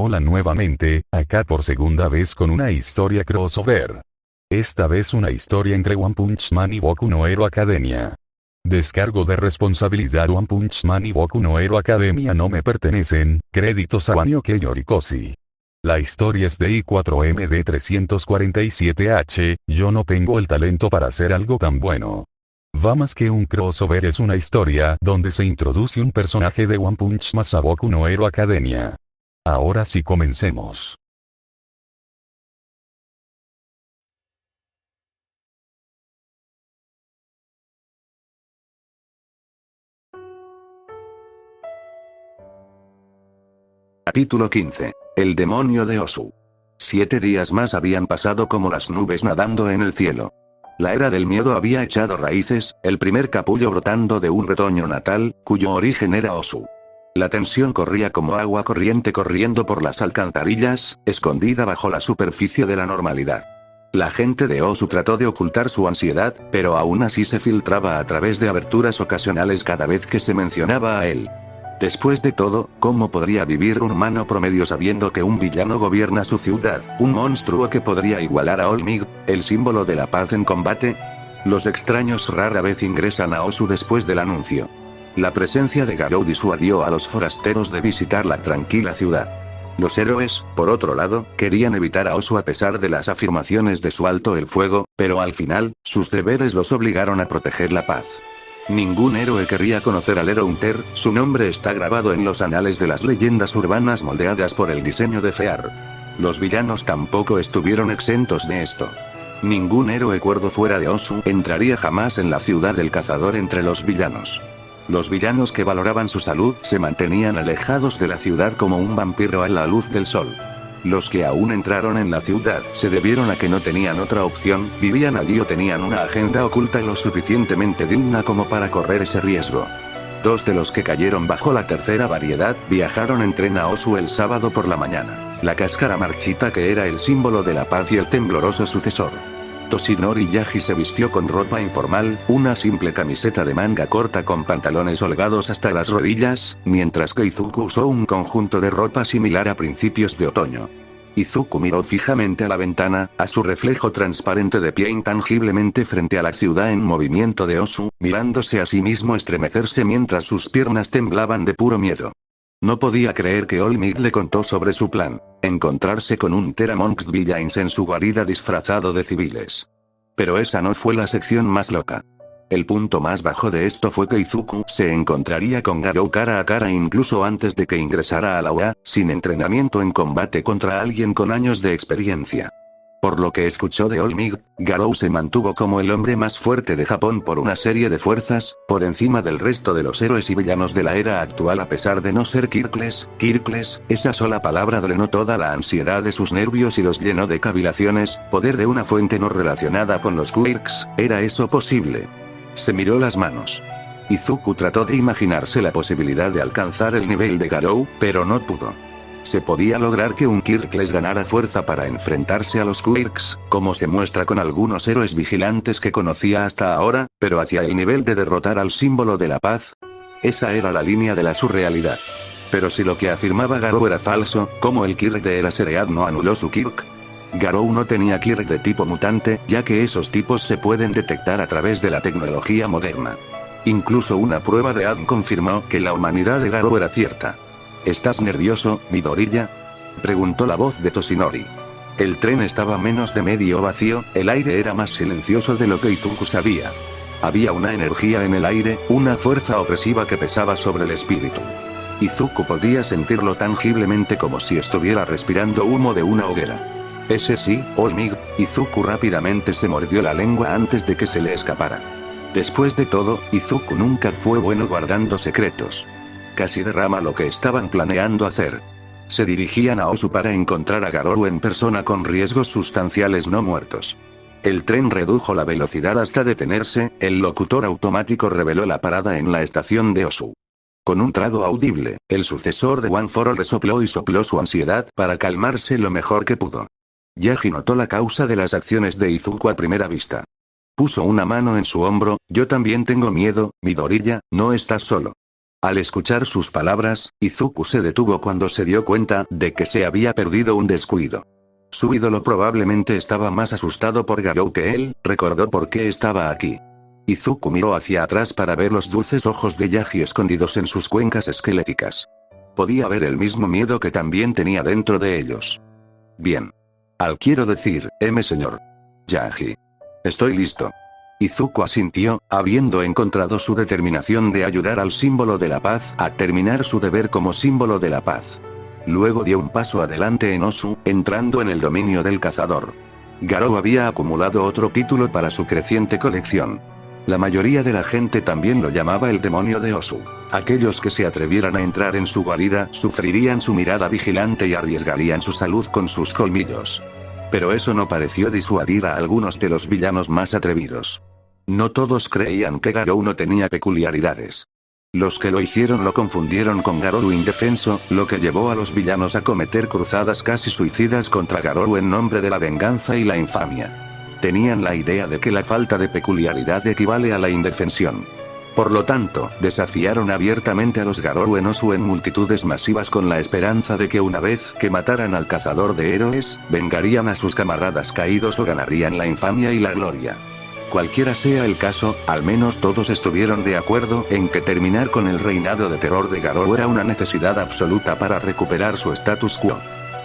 Hola nuevamente, acá por segunda vez con una historia crossover. Esta vez una historia entre One Punch Man y Boku no Hero Academia. Descargo de responsabilidad. One Punch Man y Boku no Hero Academia no me pertenecen, créditos a Banio Kei Horikoshi. La historia es de I4MD347H, yo no tengo el talento para hacer algo tan bueno. Va más que un crossover, es una historia donde se introduce un personaje de One Punch Man a Boku no Hero Academia. Ahora sí comencemos. Capítulo 15. El demonio de Osu. 7 días más habían pasado como las nubes nadando en el cielo. La era del miedo había echado raíces, el primer capullo brotando de un retoño natal, cuyo origen era Osu. La tensión corría como agua corriente corriendo por las alcantarillas, escondida bajo la superficie de la normalidad. La gente de Osu trató de ocultar su ansiedad, pero aún así se filtraba a través de aberturas ocasionales cada vez que se mencionaba a él. Después de todo, ¿cómo podría vivir un humano promedio sabiendo que un villano gobierna su ciudad, un monstruo que podría igualar a Olmig, el símbolo de la paz en combate? Los extraños rara vez ingresan a Osu después del anuncio. La presencia de Garou disuadió a los forasteros de visitar la tranquila ciudad. Los héroes, por otro lado, querían evitar a Osu a pesar de las afirmaciones de su alto el fuego, pero al final, sus deberes los obligaron a proteger la paz. Ningún héroe querría conocer al Hunter, su nombre está grabado en los anales de las leyendas urbanas moldeadas por el diseño de Fear. Los villanos tampoco estuvieron exentos de esto. Ningún héroe cuerdo fuera de Osu entraría jamás en la ciudad del cazador entre los villanos. Los villanos que valoraban su salud se mantenían alejados de la ciudad como un vampiro a la luz del sol. Los que aún entraron en la ciudad se debieron a que no tenían otra opción, vivían allí o tenían una agenda oculta lo suficientemente digna como para correr ese riesgo. 2 de los que cayeron bajo la tercera variedad viajaron en tren a Osu el sábado por la mañana. La cáscara marchita que era el símbolo de la paz y el tembloroso sucesor. Toshinori Yagi se vistió con ropa informal, una simple camiseta de manga corta con pantalones holgados hasta las rodillas, mientras que Izuku usó un conjunto de ropa similar a principios de otoño. Izuku miró fijamente a la ventana, a su reflejo transparente de pie intangiblemente frente a la ciudad en movimiento de Osu, mirándose a sí mismo estremecerse mientras sus piernas temblaban de puro miedo. No podía creer que Olmig le contó sobre su plan, encontrarse con un Monks Villains en su guarida disfrazado de civiles. Pero esa no fue la sección más loca. El punto más bajo de esto fue que Izuku se encontraría con Garou cara a cara incluso antes de que ingresara a la UA, sin entrenamiento en combate contra alguien con años de experiencia. Por lo que escuchó de Olmig, Garou se mantuvo como el hombre más fuerte de Japón por una serie de fuerzas, por encima del resto de los héroes y villanos de la era actual a pesar de no ser Kirkles. Kirkles, esa sola palabra drenó toda la ansiedad de sus nervios y los llenó de cavilaciones, poder de una fuente no relacionada con los Quirks, ¿era eso posible? Se miró las manos. Izuku trató de imaginarse la posibilidad de alcanzar el nivel de Garou, pero no pudo. Se podía lograr que un Kirkles ganara fuerza para enfrentarse a los Quirks, como se muestra con algunos héroes vigilantes que conocía hasta ahora, pero hacia el nivel de derrotar al símbolo de la paz. Esa era la línea de la surrealidad. Pero si lo que afirmaba Garou era falso, ¿cómo el Kirk de Eraserhead no anuló su Kirk? Garou no tenía Kirk de tipo mutante, ya que esos tipos se pueden detectar a través de la tecnología moderna. Incluso una prueba de ADN confirmó que la humanidad de Garou era cierta. ¿Estás nervioso, Midoriya?, preguntó la voz de Toshinori. El tren estaba menos de medio vacío, el aire era más silencioso de lo que Izuku sabía. Había una energía en el aire, una fuerza opresiva que pesaba sobre el espíritu. Izuku podía sentirlo tangiblemente como si estuviera respirando humo de una hoguera. Ese sí, Olmig. Izuku rápidamente se mordió la lengua antes de que se le escapara. Después de todo, Izuku nunca fue bueno guardando secretos. Casi derrama lo que estaban planeando hacer. Se dirigían a Osu para encontrar a Garou en persona con riesgos sustanciales no muertos. El tren redujo la velocidad hasta detenerse, el locutor automático reveló la parada en la estación de Osu. Con un trago audible, el sucesor de One for All resopló y sopló su ansiedad para calmarse lo mejor que pudo. Yagi notó la causa de las acciones de Izuku a primera vista. Puso una mano en su hombro, yo también tengo miedo, Midoriya, no estás solo. Al escuchar sus palabras, Izuku se detuvo cuando se dio cuenta de que se había perdido un descuido. Su ídolo probablemente estaba más asustado por Garou que él, recordó por qué estaba aquí. Izuku miró hacia atrás para ver los dulces ojos de Yagi escondidos en sus cuencas esqueléticas. Podía ver el mismo miedo que también tenía dentro de ellos. Bien. Quiero decir, señor Yagi. Estoy listo. Izuku asintió, habiendo encontrado su determinación de ayudar al símbolo de la paz a terminar su deber como símbolo de la paz. Luego dio un paso adelante en Osu, entrando en el dominio del cazador. Garou había acumulado otro título para su creciente colección. La mayoría de la gente también lo llamaba el demonio de Osu. Aquellos que se atrevieran a entrar en su guarida sufrirían su mirada vigilante y arriesgarían su salud con sus colmillos. Pero eso no pareció disuadir a algunos de los villanos más atrevidos. No todos creían que Garou no tenía peculiaridades. Los que lo hicieron lo confundieron con Garou indefenso, lo que llevó a los villanos a cometer cruzadas casi suicidas contra Garou en nombre de la venganza y la infamia. Tenían la idea de que la falta de peculiaridad equivale a la indefensión. Por lo tanto, desafiaron abiertamente a los Garou en Osu en multitudes masivas con la esperanza de que una vez que mataran al cazador de héroes, vengarían a sus camaradas caídos o ganarían la infamia y la gloria. Cualquiera sea el caso, al menos todos estuvieron de acuerdo en que terminar con el reinado de terror de Garou era una necesidad absoluta para recuperar su status quo.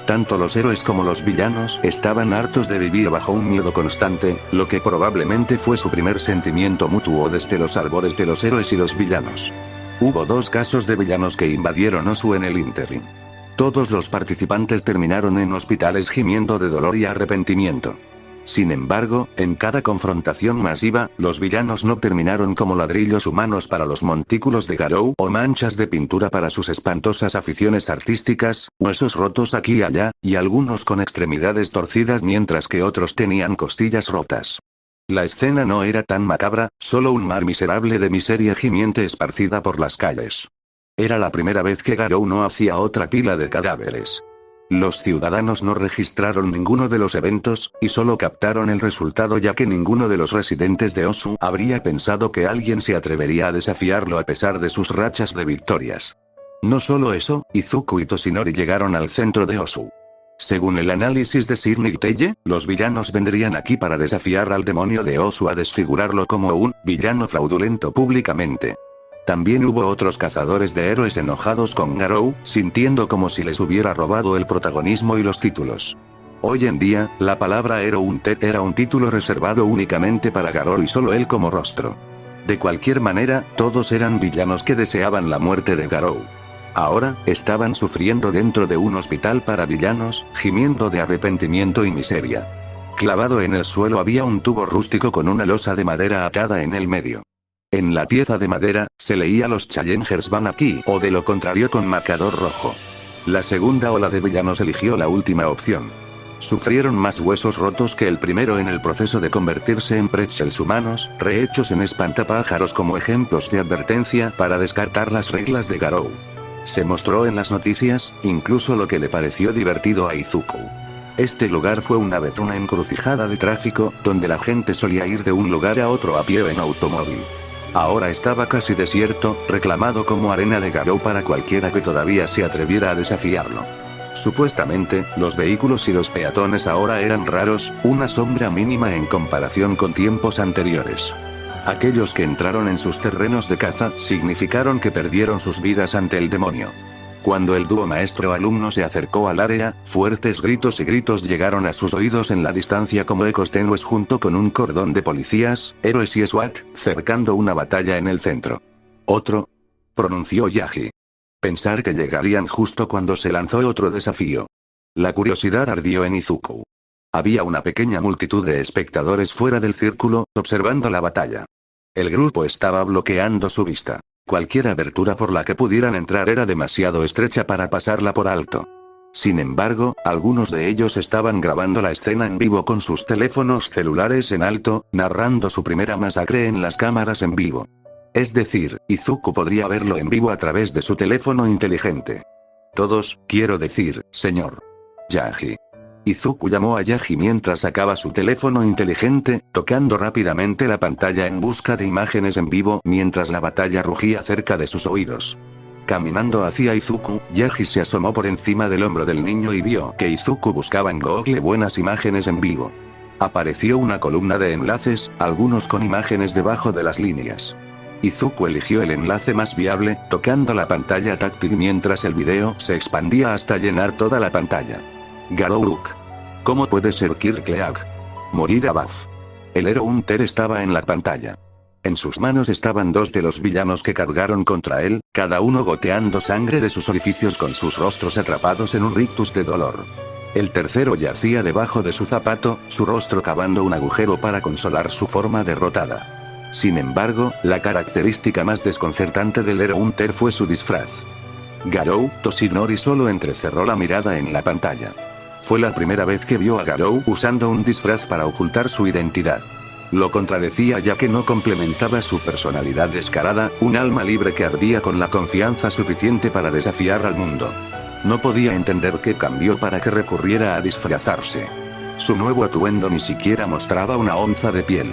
Tanto los héroes como los villanos estaban hartos de vivir bajo un miedo constante, lo que probablemente fue su primer sentimiento mutuo desde los albores de los héroes y los villanos. Hubo 2 casos de villanos que invadieron Osu en el ínterin. Todos los participantes terminaron en hospitales gimiendo de dolor y arrepentimiento. Sin embargo, en cada confrontación masiva, los villanos no terminaron como ladrillos humanos para los montículos de Garou o manchas de pintura para sus espantosas aficiones artísticas, huesos rotos aquí y allá, y algunos con extremidades torcidas mientras que otros tenían costillas rotas. La escena no era tan macabra, solo un mar miserable de miseria gimiente esparcida por las calles. Era la primera vez que Garou no hacía otra pila de cadáveres. Los ciudadanos no registraron ninguno de los eventos, y solo captaron el resultado ya que ninguno de los residentes de Osu habría pensado que alguien se atrevería a desafiarlo a pesar de sus rachas de victorias. No solo eso, Izuku y Toshinori llegaron al centro de Osu. Según el análisis de Sir Telle, los villanos vendrían aquí para desafiar al demonio de Osu a desfigurarlo como un villano fraudulento públicamente. También hubo otros cazadores de héroes enojados con Garou, sintiendo como si les hubiera robado el protagonismo y los títulos. Hoy en día, la palabra Erountet era un título reservado únicamente para Garou y solo él como rostro. De cualquier manera, todos eran villanos que deseaban la muerte de Garou. Ahora, estaban sufriendo dentro de un hospital para villanos, gimiendo de arrepentimiento y miseria. Clavado en el suelo había un tubo rústico con una losa de madera atada en el medio. En la pieza de madera, se leía los Challengers van aquí, o de lo contrario con marcador rojo. La segunda ola de villanos eligió la última opción. Sufrieron más huesos rotos que el primero en el proceso de convertirse en pretzels humanos, rehechos en espantapájaros como ejemplos de advertencia para descartar las reglas de Garou. Se mostró en las noticias, incluso lo que le pareció divertido a Izuku. Este lugar fue una vez una encrucijada de tráfico, donde la gente solía ir de un lugar a otro a pie o en automóvil. Ahora estaba casi desierto, reclamado como arena de Garou para cualquiera que todavía se atreviera a desafiarlo. Supuestamente, los vehículos y los peatones ahora eran raros, una sombra mínima en comparación con tiempos anteriores. Aquellos que entraron en sus terrenos de caza significaron que perdieron sus vidas ante el demonio. Cuando el dúo maestro-alumno se acercó al área, fuertes gritos y gritos llegaron a sus oídos en la distancia como ecos tenues junto con un cordón de policías, héroes y SWAT, cercando una batalla en el centro. «Otro», pronunció Yagi. Pensar que llegarían justo cuando se lanzó otro desafío. La curiosidad ardió en Izuku. Había una pequeña multitud de espectadores fuera del círculo, observando la batalla. El grupo estaba bloqueando su vista. Cualquier abertura por la que pudieran entrar era demasiado estrecha para pasarla por alto. Sin embargo, algunos de ellos estaban grabando la escena en vivo con sus teléfonos celulares en alto, narrando su primera masacre en las cámaras en vivo. Es decir, Izuku podría verlo en vivo a través de su teléfono inteligente. Todos, quiero decir, señor Yagi. Izuku llamó a Yaji mientras sacaba su teléfono inteligente, tocando rápidamente la pantalla en busca de imágenes en vivo mientras la batalla rugía cerca de sus oídos. Caminando hacia Izuku, Yaji se asomó por encima del hombro del niño y vio que Izuku buscaba en Google buenas imágenes en vivo. Apareció una columna de enlaces, algunos con imágenes debajo de las líneas. Izuku eligió el enlace más viable, tocando la pantalla táctil mientras el video se expandía hasta llenar toda la pantalla. Garou. ¿Cómo puede ser Kirkleak? Morir a Buff. El Hero Hunter estaba en la pantalla. En sus manos estaban dos de los villanos que cargaron contra él, cada uno goteando sangre de sus orificios con sus rostros atrapados en un rictus de dolor. El tercero yacía debajo de su zapato, su rostro cavando un agujero para consolar su forma derrotada. Sin embargo, la característica más desconcertante del Hero Hunter fue su disfraz. Garou Toshinori solo entrecerró la mirada en la pantalla. Fue la primera vez que vio a Garou usando un disfraz para ocultar su identidad. Lo contradecía ya que no complementaba su personalidad descarada, un alma libre que ardía con la confianza suficiente para desafiar al mundo. No podía entender qué cambió para que recurriera a disfrazarse. Su nuevo atuendo ni siquiera mostraba una onza de piel.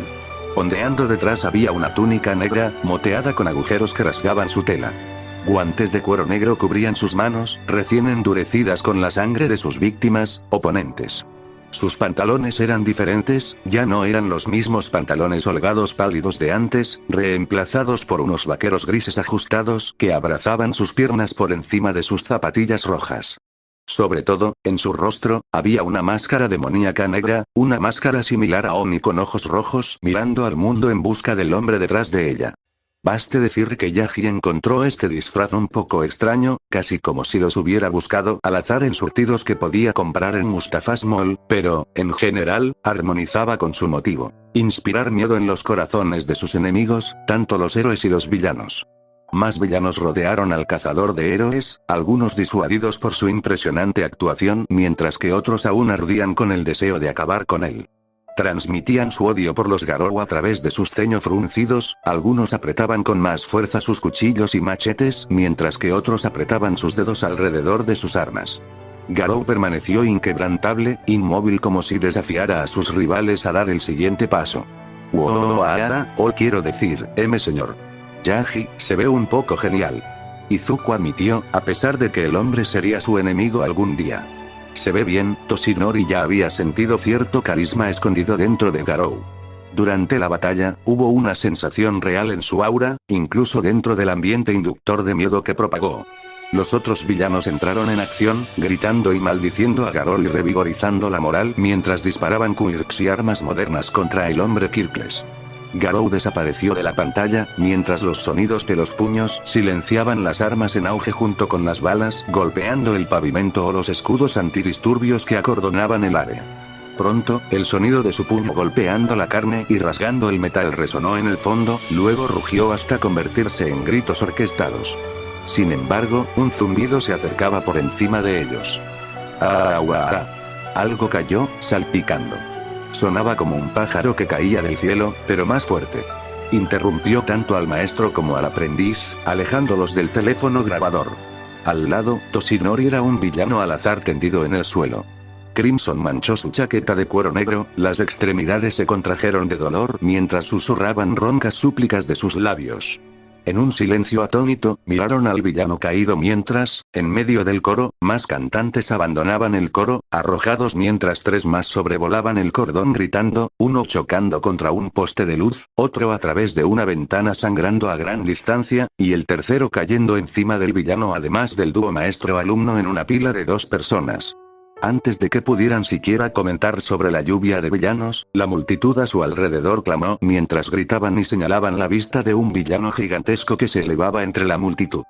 Ondeando detrás había una túnica negra, moteada con agujeros que rasgaban su tela. Guantes de cuero negro cubrían sus manos, recién endurecidas con la sangre de sus víctimas, oponentes. Sus pantalones eran diferentes, ya no eran los mismos pantalones holgados pálidos de antes, reemplazados por unos vaqueros grises ajustados que abrazaban sus piernas por encima de sus zapatillas rojas. Sobre todo, en su rostro, había una máscara demoníaca negra, una máscara similar a Oni con ojos rojos mirando al mundo en busca del hombre detrás de ella. Baste decir que Yaji encontró este disfraz un poco extraño, casi como si los hubiera buscado al azar en surtidos que podía comprar en Mustafa's Mall, pero, en general, armonizaba con su motivo: inspirar miedo en los corazones de sus enemigos, tanto los héroes y los villanos. Más villanos rodearon al cazador de héroes, algunos disuadidos por su impresionante actuación, mientras que otros aún ardían con el deseo de acabar con él. Transmitían su odio por los Garou a través de sus ceños fruncidos, algunos apretaban con más fuerza sus cuchillos y machetes, mientras que otros apretaban sus dedos alrededor de sus armas. Garou permaneció inquebrantable, inmóvil como si desafiara a sus rivales a dar el siguiente paso. Quiero decir, señor Yaji, se ve un poco genial. Izuku admitió, a pesar de que el hombre sería su enemigo algún día. Se ve bien, Toshinori ya había sentido cierto carisma escondido dentro de Garou. Durante la batalla, hubo una sensación real en su aura, incluso dentro del ambiente inductor de miedo que propagó. Los otros villanos entraron en acción, gritando y maldiciendo a Garou y revigorizando la moral mientras disparaban quirks y armas modernas contra el hombre Kirkles. Garou desapareció de la pantalla, mientras los sonidos de los puños silenciaban las armas en auge junto con las balas golpeando el pavimento o los escudos antidisturbios que acordonaban el área. Pronto, el sonido de su puño golpeando la carne y rasgando el metal resonó en el fondo, luego rugió hasta convertirse en gritos orquestados. Sin embargo, un zumbido se acercaba por encima de ellos. Algo cayó, salpicando. Sonaba como un pájaro que caía del cielo, pero más fuerte. Interrumpió tanto al maestro como al aprendiz, alejándolos del teléfono grabador. Al lado, Toshinori era un villano al azar tendido en el suelo. Crimson manchó su chaqueta de cuero negro, las extremidades se contrajeron de dolor mientras susurraban roncas súplicas de sus labios. En un silencio atónito, miraron al villano caído mientras, en medio del coro, más cantantes abandonaban el coro, arrojados mientras tres más sobrevolaban el cordón gritando, uno chocando contra un poste de luz, otro a través de una ventana sangrando a gran distancia, y el tercero cayendo encima del villano además del dúo maestro-alumno en una pila de 2 personas. Antes de que pudieran siquiera comentar sobre la lluvia de villanos, la multitud a su alrededor clamó mientras gritaban y señalaban la vista de un villano gigantesco que se elevaba entre la multitud.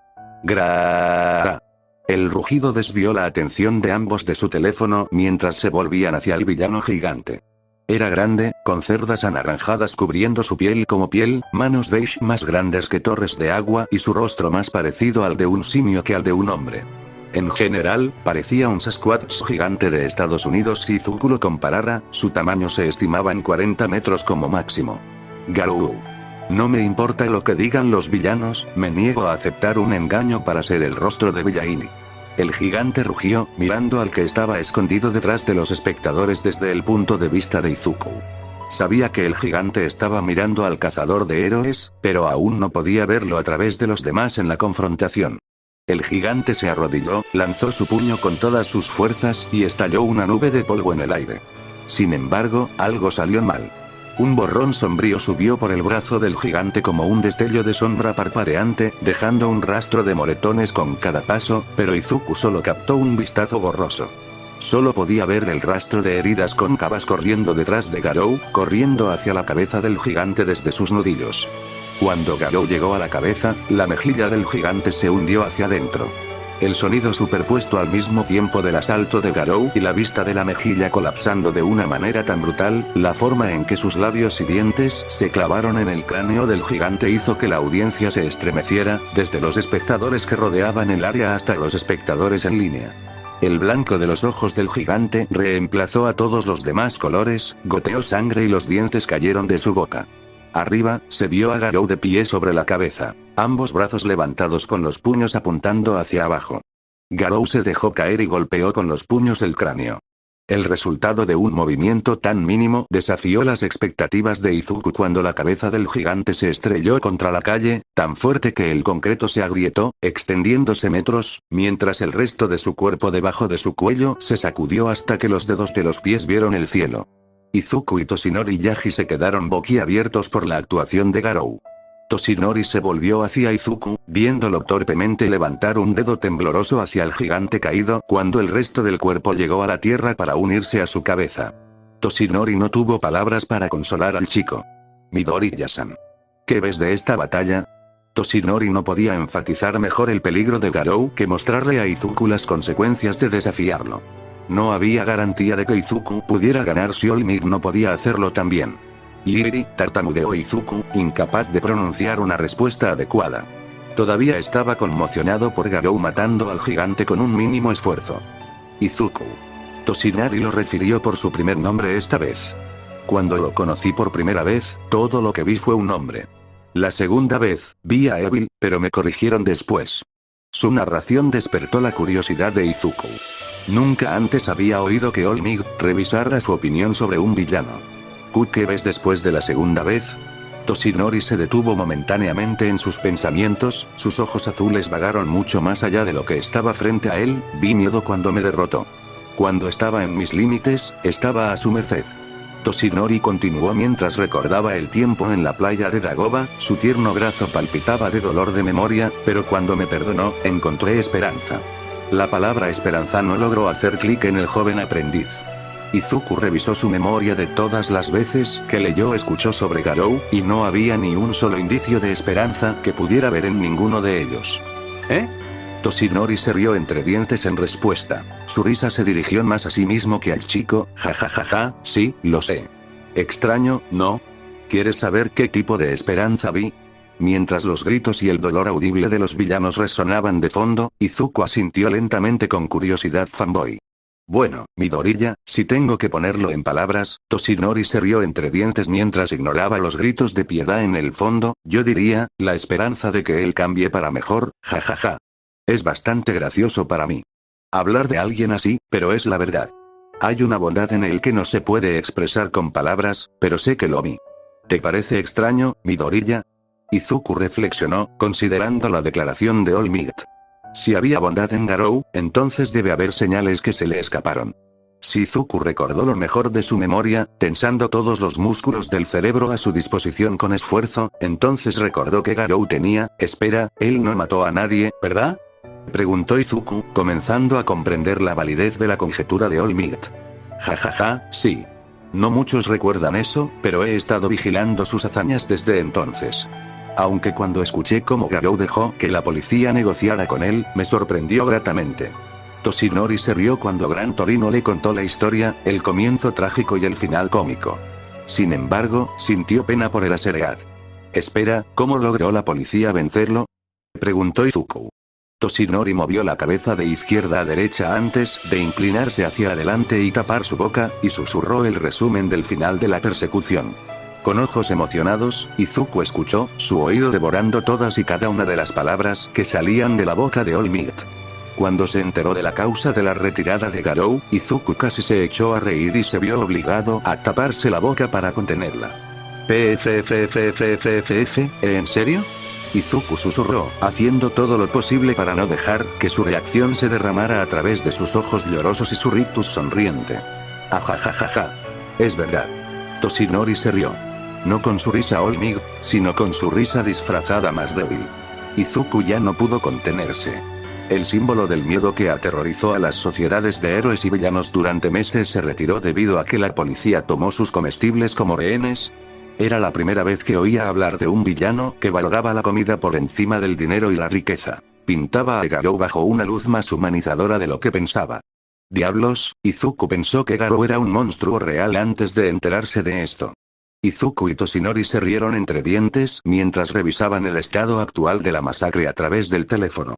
¡Gra! El rugido desvió la atención de ambos de su teléfono mientras se volvían hacia el villano gigante. Era grande, con cerdas anaranjadas cubriendo su piel como piel, manos beige más grandes que torres de agua y su rostro más parecido al de un simio que al de un hombre. En general, parecía un Sasquatch gigante de Estados Unidos si Izuku lo comparara, su tamaño se estimaba en 40 metros como máximo. Garou. No me importa lo que digan los villanos, me niego a aceptar un engaño para ser el rostro de Villaini. El gigante rugió, mirando al que estaba escondido detrás de los espectadores desde el punto de vista de Izuku. Sabía que el gigante estaba mirando al cazador de héroes, pero aún no podía verlo a través de los demás en la confrontación. El gigante se arrodilló, lanzó su puño con todas sus fuerzas y estalló una nube de polvo en el aire. Sin embargo, algo salió mal. Un borrón sombrío subió por el brazo del gigante como un destello de sombra parpadeante, dejando un rastro de moretones con cada paso, pero Izuku solo captó un vistazo borroso. Solo podía ver el rastro de heridas cóncavas corriendo detrás de Garou, corriendo hacia la cabeza del gigante desde sus nudillos. Cuando Garou llegó a la cabeza, la mejilla del gigante se hundió hacia adentro. El sonido superpuesto al mismo tiempo del asalto de Garou y la vista de la mejilla colapsando de una manera tan brutal, la forma en que sus labios y dientes se clavaron en el cráneo del gigante hizo que la audiencia se estremeciera, desde los espectadores que rodeaban el área hasta los espectadores en línea. El blanco de los ojos del gigante reemplazó a todos los demás colores, goteó sangre y los dientes cayeron de su boca. Arriba, se vio a Garou de pie sobre la cabeza, ambos brazos levantados con los puños apuntando hacia abajo. Garou se dejó caer y golpeó con los puños el cráneo. El resultado de un movimiento tan mínimo desafió las expectativas de Izuku cuando la cabeza del gigante se estrelló contra la calle, tan fuerte que el concreto se agrietó, extendiéndose metros, mientras el resto de su cuerpo debajo de su cuello se sacudió hasta que los dedos de los pies vieron el cielo. Izuku y Toshinori Yaji se quedaron boquiabiertos por la actuación de Garou. Toshinori se volvió hacia Izuku, viéndolo torpemente levantar un dedo tembloroso hacia el gigante caído cuando el resto del cuerpo llegó a la tierra para unirse a su cabeza. Toshinori no tuvo palabras para consolar al chico. Midoriya-san. ¿Qué ves de esta batalla? Toshinori no podía enfatizar mejor el peligro de Garou que mostrarle a Izuku las consecuencias de desafiarlo. No había garantía de que Izuku pudiera ganar si All Might no podía hacerlo también. Yiri, tartamudeó Izuku, incapaz de pronunciar una respuesta adecuada. Todavía estaba conmocionado por Garou matando al gigante con un mínimo esfuerzo. Izuku. Toshinori lo refirió por su primer nombre esta vez. Cuando lo conocí por primera vez, todo lo que vi fue un nombre. La segunda vez, vi a Evil, pero me corrigieron después. Su narración despertó la curiosidad de Izuku. Nunca antes había oído que All Might revisara su opinión sobre un villano. ¿Qué ves después de la segunda vez? Toshinori se detuvo momentáneamente en sus pensamientos, sus ojos azules vagaron mucho más allá de lo que estaba frente a él, vi miedo cuando me derrotó. Cuando estaba en mis límites, estaba a su merced. Toshinori continuó mientras recordaba el tiempo en la playa de Dagoba, su tierno brazo palpitaba de dolor de memoria, pero cuando me perdonó, encontré esperanza. La palabra esperanza no logró hacer clic en el joven aprendiz. Izuku revisó su memoria de todas las veces que leyó o escuchó sobre Garou, y no había ni un solo indicio de esperanza que pudiera ver en ninguno de ellos. ¿Eh? Toshinori se rió entre dientes en respuesta. Su risa se dirigió más a sí mismo que al chico, jajajaja, sí, lo sé. Extraño, ¿no? ¿Quieres saber qué tipo de esperanza vi? Mientras los gritos y el dolor audible de los villanos resonaban de fondo, Izuku asintió lentamente con curiosidad fanboy. Bueno, Midoriya, si tengo que ponerlo en palabras, Toshinori se rió entre dientes mientras ignoraba los gritos de piedad en el fondo, yo diría, la esperanza de que él cambie para mejor, jajaja. Es bastante gracioso para mí hablar de alguien así, pero es la verdad. Hay una bondad en él que no se puede expresar con palabras, pero sé que lo vi. ¿Te parece extraño, Midoriya? Izuku reflexionó, considerando la declaración de All Might. Si había bondad en Garou, entonces debe haber señales que se le escaparon. Izuku recordó lo mejor de su memoria, tensando todos los músculos del cerebro a su disposición con esfuerzo, entonces recordó que Garou tenía, espera, él no mató a nadie, ¿verdad? Preguntó Izuku, comenzando a comprender la validez de la conjetura de All Might. Jajaja, sí. No muchos recuerdan eso, pero he estado vigilando sus hazañas desde entonces. Aunque cuando escuché cómo Garou dejó que la policía negociara con él, me sorprendió gratamente. Toshinori se rió cuando Gran Torino le contó la historia, el comienzo trágico y el final cómico. Sin embargo, sintió pena por el Aseread. Espera, ¿cómo logró la policía vencerlo? Preguntó Izuku. Toshinori movió la cabeza de izquierda a derecha antes de inclinarse hacia adelante y tapar su boca, y susurró el resumen del final de la persecución. Con ojos emocionados, Izuku escuchó, su oído devorando todas y cada una de las palabras que salían de la boca de All Might. Cuando se enteró de la causa de la retirada de Garou, Izuku casi se echó a reír y se vio obligado a taparse la boca para contenerla. ¿En serio? Izuku susurró, haciendo todo lo posible para no dejar que su reacción se derramara a través de sus ojos llorosos y su rictus sonriente. Ajajajaja. Es verdad. Toshinori se rió. No con su risa All Might, sino con su risa disfrazada más débil. Izuku ya no pudo contenerse. El símbolo del miedo que aterrorizó a las sociedades de héroes y villanos durante meses se retiró debido a que la policía tomó sus comestibles como rehenes. Era la primera vez que oía hablar de un villano que valoraba la comida por encima del dinero y la riqueza. Pintaba a Garou bajo una luz más humanizadora de lo que pensaba. Diablos, Izuku pensó que Garou era un monstruo real antes de enterarse de esto. Izuku y Toshinori se rieron entre dientes mientras revisaban el estado actual de la masacre a través del teléfono.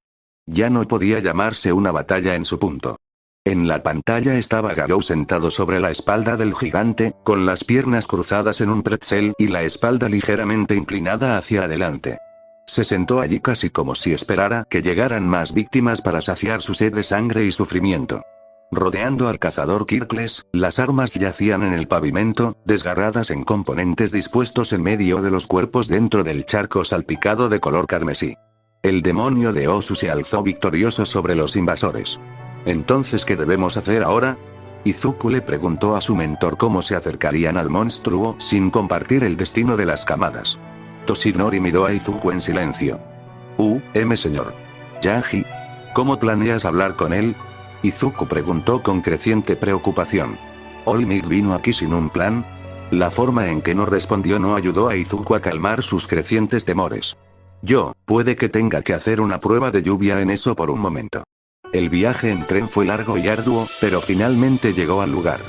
Ya no podía llamarse una batalla en su punto. En la pantalla estaba Garou sentado sobre la espalda del gigante, con las piernas cruzadas en un pretzel y la espalda ligeramente inclinada hacia adelante. Se sentó allí casi como si esperara que llegaran más víctimas para saciar su sed de sangre y sufrimiento. Rodeando al cazador Kirkles, las armas yacían en el pavimento, desgarradas en componentes dispuestos en medio de los cuerpos dentro del charco salpicado de color carmesí. El demonio de Osu se alzó victorioso sobre los invasores. ¿Entonces qué debemos hacer ahora? Izuku le preguntó a su mentor cómo se acercarían al monstruo sin compartir el destino de las camadas. Toshinori miró a Izuku en silencio. Señor Yaji. ¿Cómo planeas hablar con él? Izuku preguntó con creciente preocupación. ¿All Might vino aquí sin un plan? La forma en que no respondió no ayudó a Izuku a calmar sus crecientes temores. Puede que tenga que hacer una prueba de lluvia en eso por un momento. El viaje en tren fue largo y arduo, pero finalmente llegó al lugar.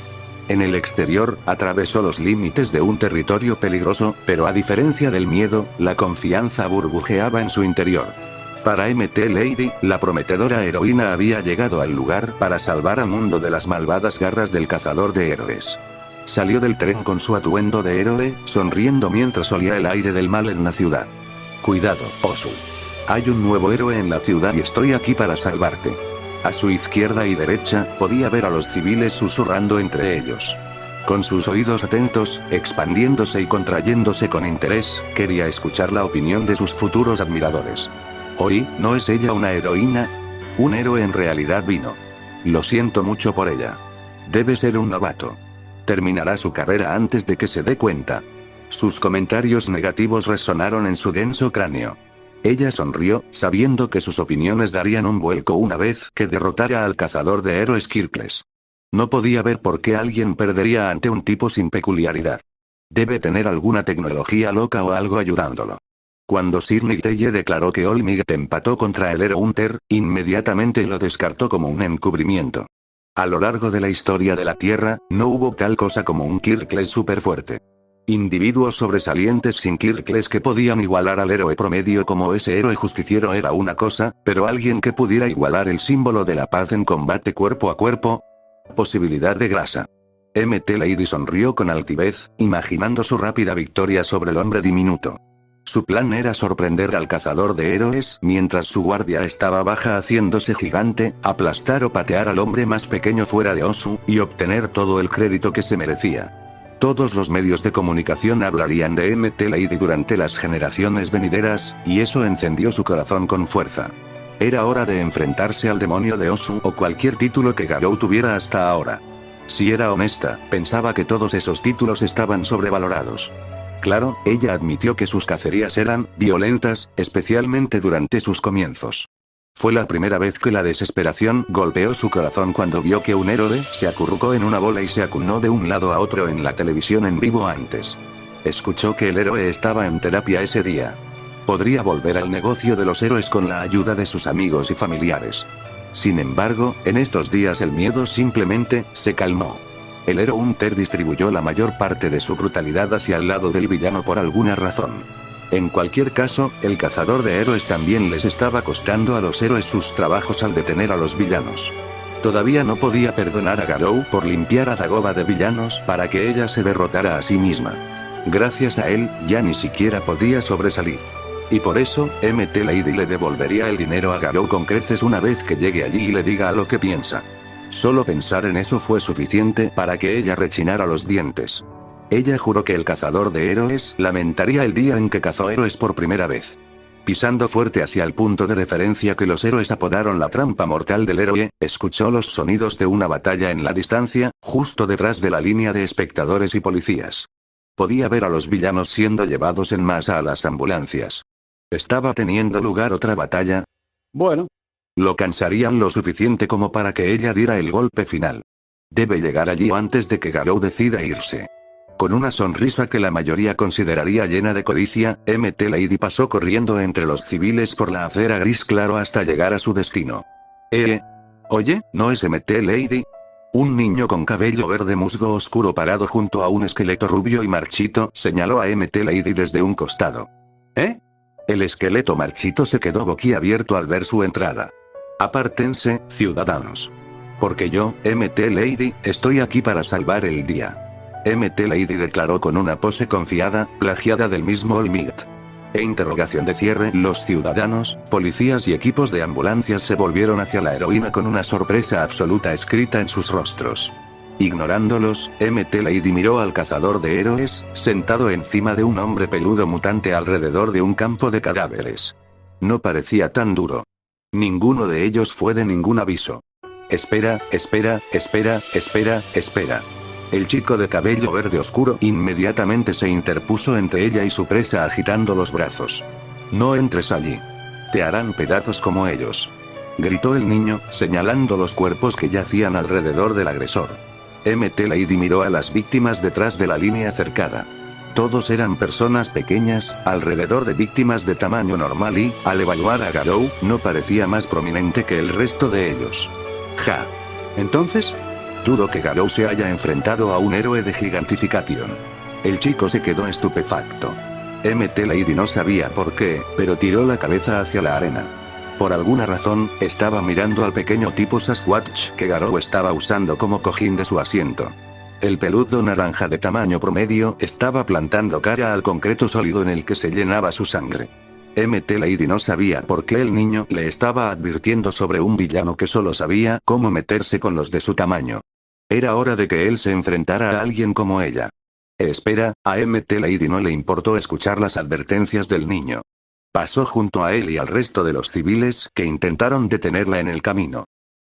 En el exterior, atravesó los límites de un territorio peligroso, pero a diferencia del miedo, la confianza burbujeaba en su interior. Para MT Lady, la prometedora heroína había llegado al lugar para salvar al mundo de las malvadas garras del cazador de héroes. Salió del tren con su atuendo de héroe, sonriendo mientras olía el aire del mal en la ciudad. Cuidado, Osu. Hay un nuevo héroe en la ciudad y estoy aquí para salvarte. A su izquierda y derecha, podía ver a los civiles susurrando entre ellos. Con sus oídos atentos, expandiéndose y contrayéndose con interés, quería escuchar la opinión de sus futuros admiradores. Hoy, ¿no es ella una heroína? Un héroe en realidad vino. Lo siento mucho por ella. Debe ser un novato. Terminará su carrera antes de que se dé cuenta. Sus comentarios negativos resonaron en su denso cráneo. Ella sonrió, sabiendo que sus opiniones darían un vuelco una vez que derrotara al cazador de héroes Kirkles. No podía ver por qué alguien perdería ante un tipo sin peculiaridad. Debe tener alguna tecnología loca o algo ayudándolo. Cuando Sir Nicteye declaró que All Might empató contra el Hero Hunter, inmediatamente lo descartó como un encubrimiento. A lo largo de la historia de la Tierra, no hubo tal cosa como un Kirkles super fuerte. Individuos sobresalientes sin Kirkles que podían igualar al héroe promedio como ese héroe justiciero era una cosa, pero alguien que pudiera igualar el símbolo de la paz en combate cuerpo a cuerpo. Posibilidad de grasa. MT Lady sonrió con altivez, imaginando su rápida victoria sobre el hombre diminuto. Su plan era sorprender al cazador de héroes mientras su guardia estaba baja haciéndose gigante, aplastar o patear al hombre más pequeño fuera de Osu, y obtener todo el crédito que se merecía. Todos los medios de comunicación hablarían de MT Lady durante las generaciones venideras, y eso encendió su corazón con fuerza. Era hora de enfrentarse al demonio de Osu o cualquier título que Garou tuviera hasta ahora. Si era honesta, pensaba que todos esos títulos estaban sobrevalorados. Claro, ella admitió que sus cacerías eran violentas, especialmente durante sus comienzos. Fue la primera vez que la desesperación golpeó su corazón cuando vio que un héroe se acurrucó en una bola y se acunó de un lado a otro en la televisión en vivo antes. Escuchó que el héroe estaba en terapia ese día. Podría volver al negocio de los héroes con la ayuda de sus amigos y familiares. Sin embargo, en estos días el miedo simplemente se calmó. El Hero Hunter distribuyó la mayor parte de su brutalidad hacia el lado del villano por alguna razón. En cualquier caso, el cazador de héroes también les estaba costando a los héroes sus trabajos al detener a los villanos. Todavía no podía perdonar a Garou por limpiar a Dagoba de villanos para que ella se derrotara a sí misma. Gracias a él, ya ni siquiera podía sobresalir. Y por eso, MT Lady le devolvería el dinero a Garou con creces una vez que llegue allí y le diga lo que piensa. Solo pensar en eso fue suficiente para que ella rechinara los dientes. Ella juró que el cazador de héroes lamentaría el día en que cazó héroes por primera vez. Pisando fuerte hacia el punto de referencia que los héroes apodaron la trampa mortal del héroe, escuchó los sonidos de una batalla en la distancia, justo detrás de la línea de espectadores y policías. Podía ver a los villanos siendo llevados en masa a las ambulancias. ¿Estaba teniendo lugar otra batalla? Bueno. Lo cansarían lo suficiente como para que ella diera el golpe final. Debe llegar allí antes de que Garou decida irse. Con una sonrisa que la mayoría consideraría llena de codicia, MT Lady pasó corriendo entre los civiles por la acera gris claro hasta llegar a su destino. Oye, ¿no es MT Lady? Un niño con cabello verde musgo oscuro parado junto a un esqueleto rubio y marchito señaló a MT Lady desde un costado. El esqueleto marchito se quedó boquiabierto al ver su entrada. Apártense, ciudadanos. Porque yo, MT Lady, estoy aquí para salvar el día. MT Lady declaró con una pose confiada, plagiada del mismo Olmigt. Interrogación de cierre. Los ciudadanos, policías y equipos de ambulancias se volvieron hacia la heroína con una sorpresa absoluta escrita en sus rostros. Ignorándolos, MT Lady miró al cazador de héroes, sentado encima de un hombre peludo mutante alrededor de un campo de cadáveres. No parecía tan duro. Ninguno de ellos fue de ningún aviso. Espera. El chico de cabello verde oscuro inmediatamente se interpuso entre ella y su presa agitando los brazos. No entres allí. Te harán pedazos como ellos. Gritó el niño, señalando los cuerpos que yacían alrededor del agresor. MT Lady miró a las víctimas detrás de la línea cercada. Todos eran personas pequeñas, alrededor de víctimas de tamaño normal y, al evaluar a Garou, no parecía más prominente que el resto de ellos. Ja. Entonces, dudo que Garou se haya enfrentado a un héroe de Gigantification. El chico se quedó estupefacto. MT Lady no sabía por qué, pero tiró la cabeza hacia la arena. Por alguna razón, estaba mirando al pequeño tipo Sasquatch que Garou estaba usando como cojín de su asiento. El peludo naranja de tamaño promedio estaba plantando cara al concreto sólido en el que se llenaba su sangre. MT Lady no sabía por qué el niño le estaba advirtiendo sobre un villano que solo sabía cómo meterse con los de su tamaño. Era hora de que él se enfrentara a alguien como ella. Espera, a MT Lady no le importó escuchar las advertencias del niño. Pasó junto a él y al resto de los civiles que intentaron detenerla en el camino.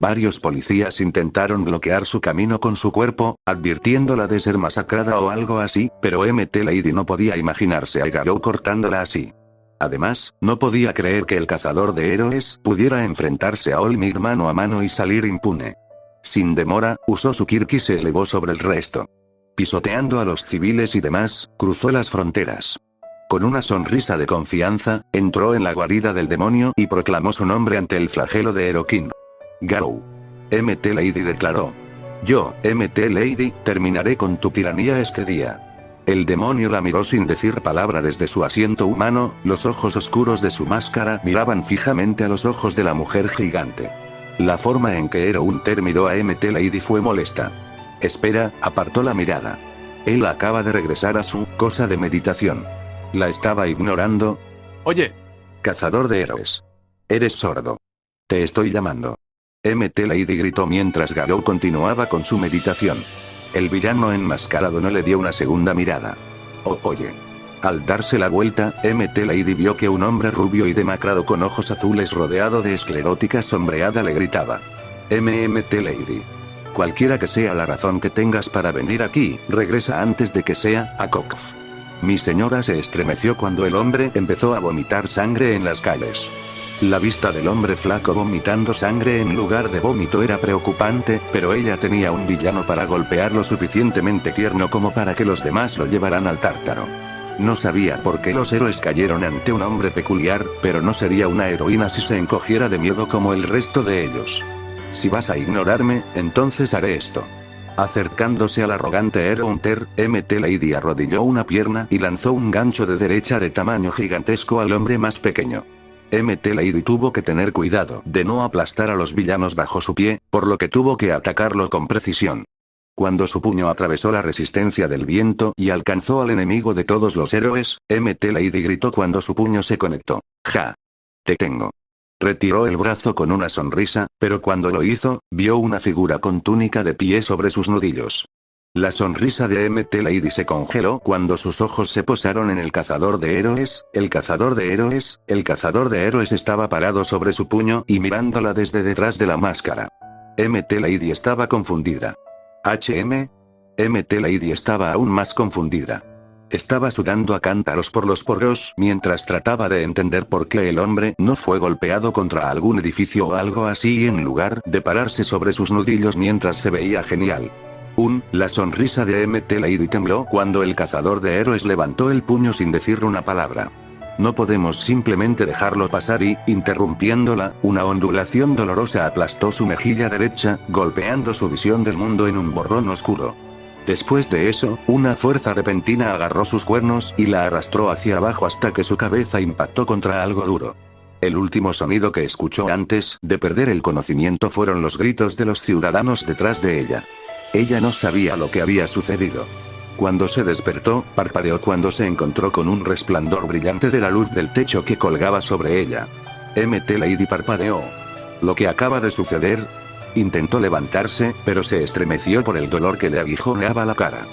Varios policías intentaron bloquear su camino con su cuerpo, advirtiéndola de ser masacrada o algo así, pero MT Lady no podía imaginarse a Garou cortándola así. Además, no podía creer que el cazador de héroes pudiera enfrentarse a Olmigt mano a mano y salir impune. Sin demora, usó su kirk y se elevó sobre el resto. Pisoteando a los civiles y demás, cruzó las fronteras. Con una sonrisa de confianza, entró en la guarida del demonio y proclamó su nombre ante el flagelo de Herokin. Garou. MT Lady declaró. Yo, MT Lady, terminaré con tu tiranía este día. El demonio la miró sin decir palabra desde su asiento humano, los ojos oscuros de su máscara miraban fijamente a los ojos de la mujer gigante. La forma en que Herounter miró a MT Lady fue molesta. Espera, apartó la mirada. Él acaba de regresar a su cosa de meditación. La estaba ignorando. Oye. Cazador de héroes. Eres sordo. Te estoy llamando. MT Lady gritó mientras Garou continuaba con su meditación. El villano enmascarado no le dio una segunda mirada. Oye. Al darse la vuelta, MT Lady vio que un hombre rubio y demacrado con ojos azules rodeado de esclerótica sombreada le gritaba. MT Lady. Cualquiera que sea la razón que tengas para venir aquí, regresa antes de que sea Akokf. Mi señora se estremeció cuando el hombre empezó a vomitar sangre en las calles. La vista del hombre flaco vomitando sangre en lugar de vómito era preocupante, pero ella tenía un villano para golpear lo suficientemente tierno como para que los demás lo llevaran al tártaro. No sabía por qué los héroes cayeron ante un hombre peculiar, pero no sería una heroína si se encogiera de miedo como el resto de ellos. Si vas a ignorarme, entonces haré esto. Acercándose al arrogante Herounter, MT Lady arrodilló una pierna y lanzó un gancho de derecha de tamaño gigantesco al hombre más pequeño. MT Lady tuvo que tener cuidado de no aplastar a los villanos bajo su pie, por lo que tuvo que atacarlo con precisión. Cuando su puño atravesó la resistencia del viento y alcanzó al enemigo de todos los héroes, Mt. Lady gritó cuando su puño se conectó. ¡Ja! Te tengo. Retiró el brazo con una sonrisa, pero cuando lo hizo, vio una figura con túnica de pie sobre sus nudillos. La sonrisa de Mt. Lady se congeló cuando sus ojos se posaron en el cazador de héroes. El cazador de héroes estaba parado sobre su puño y mirándola desde detrás de la máscara. Mt. Lady estaba confundida. Mt. Lady estaba aún más confundida. Estaba sudando a cántaros por los poros mientras trataba de entender por qué el hombre no fue golpeado contra algún edificio o algo así en lugar de pararse sobre sus nudillos mientras se veía genial. La sonrisa de Mt. Lady tembló cuando el cazador de héroes levantó el puño sin decir una palabra. No podemos simplemente dejarlo pasar y, interrumpiéndola, una ondulación dolorosa aplastó su mejilla derecha, golpeando su visión del mundo en un borrón oscuro. Después de eso, una fuerza repentina agarró sus cuernos y la arrastró hacia abajo hasta que su cabeza impactó contra algo duro. El último sonido que escuchó antes de perder el conocimiento fueron los gritos de los ciudadanos detrás de ella. Ella no sabía lo que había sucedido. Cuando se despertó, parpadeó cuando se encontró con un resplandor brillante de la luz del techo que colgaba sobre ella. Mt. Lady parpadeó. ¿Lo que acaba de suceder? Intentó levantarse, pero se estremeció por el dolor que le aguijoneaba la cara.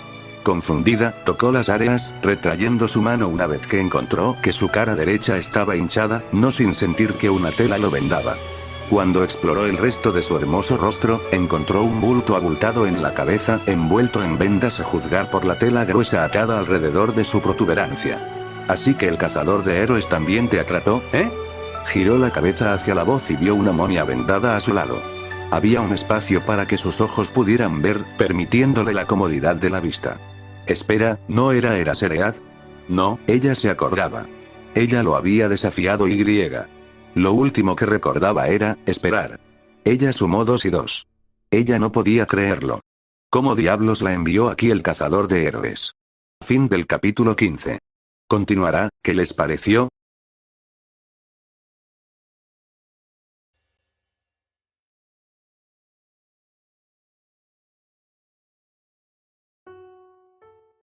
Confundida, tocó las áreas, retrayendo su mano una vez que encontró que su cara derecha estaba hinchada, no sin sentir que una tela lo vendaba. Cuando exploró el resto de su hermoso rostro, encontró un bulto abultado en la cabeza, envuelto en vendas a juzgar por la tela gruesa atada alrededor de su protuberancia. Así que el cazador de héroes también te trató, ¿eh? Giró la cabeza hacia la voz y vio una momia vendada a su lado. Había un espacio para que sus ojos pudieran ver, permitiéndole la comodidad de la vista. Espera, ¿no era Eraserhead? No, ella se acordaba. Ella lo había desafiado y... Lo último que recordaba era, esperar. Ella sumó 2 y 2. Ella no podía creerlo. ¿Cómo diablos la envió aquí el cazador de héroes? Fin del capítulo 15. Continuará, ¿qué les pareció?